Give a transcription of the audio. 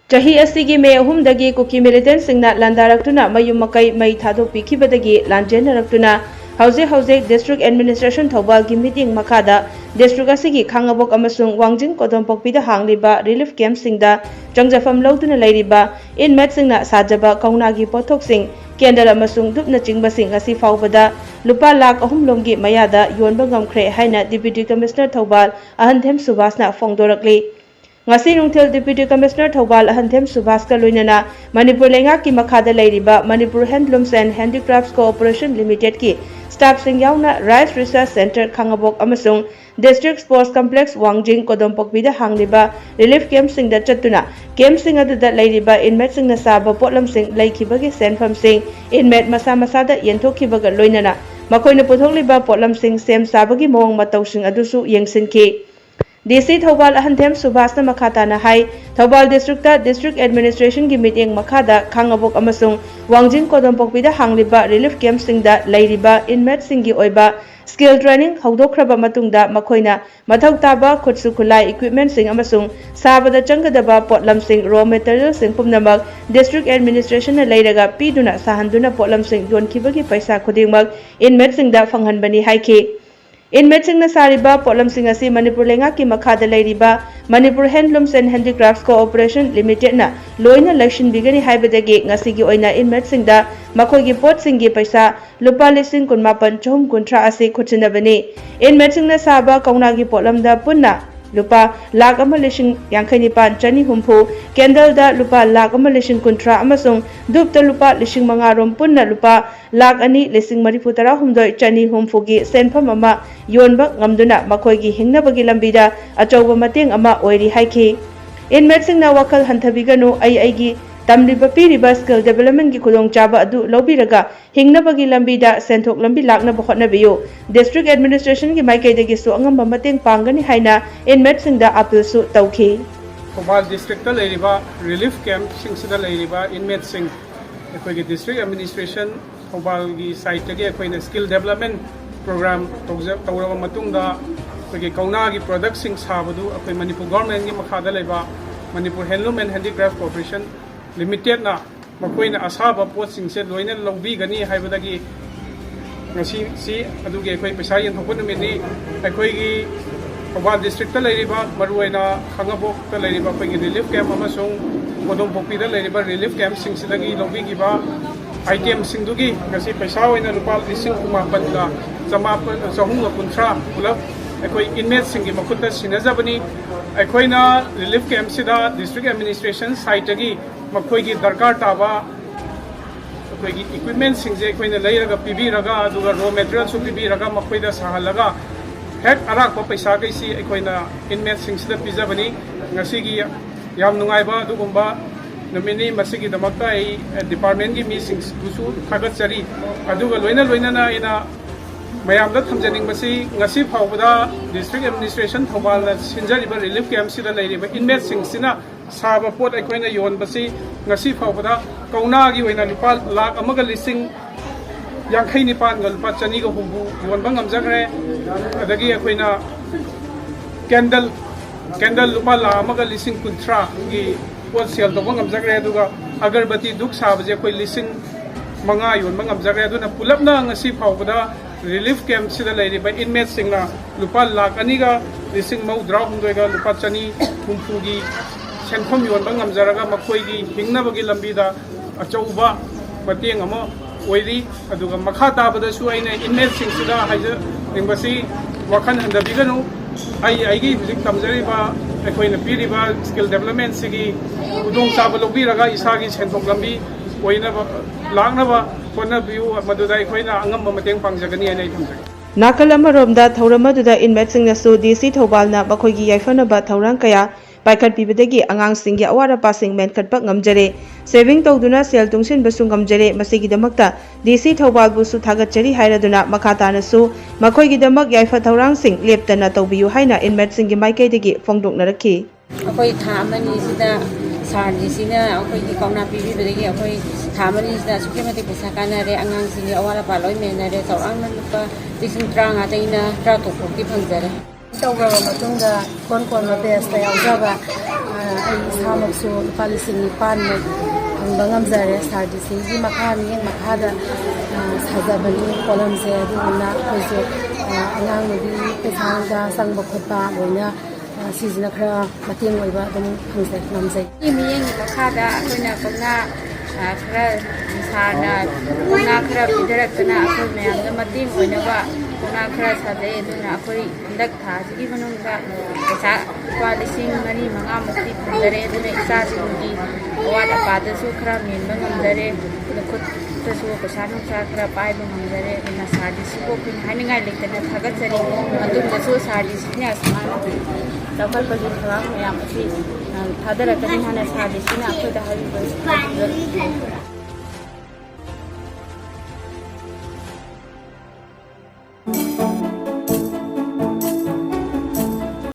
Chahi asigi me ahumdagi kuki militant singna landaraktuna mayum makai mai thadokpikibadagi lanjenaraktuna hauze district administration thobal gi meeting makada district asigi khangabok amasung wangjing kodompokpida hangliba relief camp singda changjafam lawduna lairiba inmate singna Sajaba Kounagi pothok sing kendal amasung Dhup na chingba sing asi faubada Lupa Lakh ahum Lomgi mayada Yonba ngamkhre haina deputy commissioner thobal Ahandhem Subhasna fongdorakli ngasi nungthil deputy commissioner thobal Ahandhem Subhas ka loinana Manipur lenga ki makhada lairiba Manipur handlooms and handicrafts cooperation limited ki staff sing yauna rice research center khangabok amasung district sports complex wangjing kodompokbida hangliba relief camp sing da chatuna camp sing aduda lairiba inmate sing na saba potlam sing laikhibagi senfam sing inmate masa da yenthokhibaga loinana makoina puthokliba potlam sing sem sabagi mawang matau sing adusu yengsinki DC Thobal Ahandhem Subhasna Makhatana Hai Thobal District District Administration gi meeting makhada khangabok amasung wangjing kodompokpida hangliba relief camp singda lairiba inmate singi oiba skill training haudokraba matungda makoina mathau taba khutsu khulai equipment sing amasung sabada changadaba potlam sing raw material sing pumnamak district administration na lairaga piduna sahanduna potlam sing yonkibagi paisa khudingmak inmate singda fanghanbani haiki Inmate sing na sariba potlam sing asi Manipur lenga ki makhada lairiba Manipur handlooms and handicrafts cooperation limited na loina election bigani haibadagi ngasigi oina inmate singda makoigi pot singi paisa lupa lising kunmapan chom kuntra asi khutsinabani inmate sing na saba Kounagi potlam da punna Lupa Lakh ama lising yangkhainipan chani humpu kendal da Lupa Lakh ama lising kuntra amasung Dhup da Lupa lising mangarom punna Lupa Lakh ani lising marifutara humdoi chani humfugi senfam ama Yonba ngamduna makoigi hingnabagi lambida achauba mateng ama oiri haiki inmate singna wakal hanthabiganu aigi tamliba piriba skill development gi khudong chaba adu lobiraga hingnabagi lambida senthok lambi lakna bhotnabiyo district administration gi maikaidagi su angamba mateng pangani haina inmate singda appeal su tawki Thobal district ta leiriba relief camp singsida leiriba inmate sing ekoi district administration Thobal gi site gi ekoi skill development program tawraba matungda ekoi Kounagi product sing sabadu ekoi Manipur government gi makhada leiba Manipur handloom and handicraft corporation limited na makoina asaba pot sing se loina longbi gani haibadagi ngasi si aduge ekoi paisa yen thokun mini ekoi gi Thobal district ta leiriba maruaina khangabok ta leiriba ekoi relief camp amasung kodompokpi da leiriba relief camp sing sidagi longbi gi ba item sing dugi ngasi paisa oina lupa lising kumapan da jahunga kuntra pulap ekoi inmate sing gi makutta sinajabani ekoina relief camp sida district administration site gi makoigi darkar taba makoigi equipment singje ekoina leiraga pibiraga aduga raw material su pibiraga makoida sahalaga hek arak ko paisa kaisi ekoina inmate singsida pijabani ngasigi yam nungaiba adugumba nomini masigi damakta ai department gi meetings busu thagat chari aduga loina na ina mayam da thamjaning basi ngasi phawbada district administration Thobal na sinjariba relief camp sida leiriba inmate singsina saba pot ekoina yon basi ngasi phawbada Kounagi oina Lupa Lakh amaga lising yangkhainipan ga Lupa chani ga humbu yonba ngamjagre adagi ekoina candle Lupa Lakh amaga lising kuntra gi pot sel to ngamjagre aduga agarbati duk sabaje koi lising manga yonba ngamjagre aduna pulapna ngasi phawbada relief camp sida leiriba inmate singna Lupa Lakh aniga lising maudra humdoiga Lupa chani humfugi senfam yonba ngamjaraga makoigi hingnabagi lambida achauba mateng ama oiri aduga makha tabada su aina inmate singsida haija ningbasi wakhan handabiganu aigi hujik tamjariba ekoina piriba skill development sigi udong chaba lobiraga isagi senthok lambi oina laknaba kona biu maduda ekoina angamba mateng pangjagani aina thamjagi nakal amaromda thauramadu inmate singna su DC Thobalna makoigi yaifanaba thaurang kaya Paikat pibadagi angang singgi awara pasing menkatpak ngamjare saving tawduna sel tungsin basu ngamjare masigidamakta DC Thobal busu thagatchari hairaduna makhatana su makoigidamak yaifa thaurang sing leptana tawbiyu haina inmate singgi maikaidagi fongdoknarakhi akoi tha amani sida ꯁꯥꯔꯒꯤꯁꯤꯅ ꯑꯩꯈꯣꯏꯒꯤ ꯀꯧꯅꯥ ꯄꯤꯕꯤꯕꯗꯒꯤ ꯑꯩꯈꯣꯏ ꯊꯥ ꯑꯃꯅꯤꯁꯤꯗ ꯑꯁꯨꯛꯀꯤ ꯃꯇꯤꯛ ꯄꯩꯁꯥ ꯀꯥꯟꯅꯔꯦ ꯑꯉꯥꯡꯁꯤꯡꯒꯤ ꯑꯋꯥꯠ ꯑꯄꯥ ꯂꯣꯏ ꯃꯦꯟꯅꯔꯦ ꯆꯥꯎꯔꯥꯛꯅ ꯂꯨꯄꯥ 35,000ꯗꯩꯅ 13,000 ꯐꯥꯎꯗꯤ ꯐꯪꯖꯔꯦ ꯇꯧꯔꯕ ꯃꯇꯨꯡꯗ ꯀꯣꯟꯅ ꯕꯦꯁꯇ ꯌꯥꯎꯖꯕ ꯑꯩ ꯏꯁꯥꯃꯛꯁꯨ ꯂꯨꯄꯥ 9,000 ꯐꯪꯕ ꯉꯝꯖꯔꯦ ꯁꯥꯔꯒꯤꯁꯤꯒꯤ ꯃꯤꯠꯌꯦꯡ ꯃꯈꯥꯗ ꯁꯥꯖꯕꯅꯤ ꯄꯣꯠꯂꯝꯁꯦ ꯑꯗꯨꯗꯨꯅ ꯑꯩꯈꯣꯏꯁꯨ ꯑꯉꯥꯡ ꯅꯨꯕꯤ ꯄꯩꯁꯥ ꯅꯨꯡꯁꯥ ꯆꯪꯕ ꯈꯣꯠꯄ ꯂꯣꯏꯅ ꯁꯤꯁꯤꯅ ꯈꯔ ꯃꯇꯦꯡ ꯑꯣꯏꯕ ꯑꯗꯨꯝ ꯉꯝꯖꯩ ꯃꯤꯠꯌꯦꯡꯒꯤ ꯃꯈꯥꯗ ꯑꯩꯈꯣꯏꯅ ꯀꯧꯅꯥ ꯈꯔ ꯁꯥꯔꯅ ꯀꯧꯅꯥ ꯈꯔ ꯄꯤꯊꯔꯛꯇꯅ ꯑꯩꯈꯣꯏ ꯃꯌꯥꯝꯗ ꯃꯇꯦꯡ ꯑꯣꯏꯅꯕ ꯀꯧꯅꯥ ꯈꯔ ꯁꯥꯖꯩ ꯑꯗꯨꯅ ꯑꯩꯈꯣꯏ ꯍꯟꯗꯛ ꯊꯥꯁꯤꯒꯤ ꯃꯅꯨꯡꯗ ꯄꯩꯁꯥ ꯂꯨꯄꯥ 4,500ꯃꯨꯛꯇꯤ ꯐꯪꯖꯔꯦ ꯑꯗꯨꯅ ꯏꯆꯥꯁꯤꯡꯒꯤ ꯑꯋꯥꯠ ꯑꯄꯥꯗꯁꯨ ꯈꯔ ꯃꯦꯟꯕ ꯉꯝꯖꯔꯦ ꯑꯗꯨꯒ ꯈꯨꯠꯇꯁꯨ ꯄꯩꯁꯥ ꯅꯨꯡꯁꯥ ꯈꯔ ꯄꯥꯏꯕ ꯉꯝꯖꯔꯦ ꯑꯗꯨꯅ ꯁꯥꯔꯒꯤꯁꯤꯕꯨ ꯑꯩꯈꯣꯏꯅ ꯍꯥꯏꯅꯤꯡꯉꯥꯏ ꯂꯩꯇꯅ ꯊꯥꯒꯠꯆꯔꯤ ꯃꯇꯨꯡꯗꯁꯨ ꯁꯥꯔꯒꯤꯁꯤꯅ ꯑꯁꯨꯃꯥꯏꯅ ꯆꯥꯎꯈꯠꯄꯒꯤ ꯊꯧꯔꯥꯡ ꯃꯌꯥꯝ ꯑꯁꯤ ꯊꯥꯗꯔꯛꯀꯅꯤ ꯍꯥꯏꯅ ꯁꯥꯔꯒꯤꯁꯤꯅ ꯑꯩꯈꯣꯏꯗ ꯍꯥꯏꯔꯤꯕ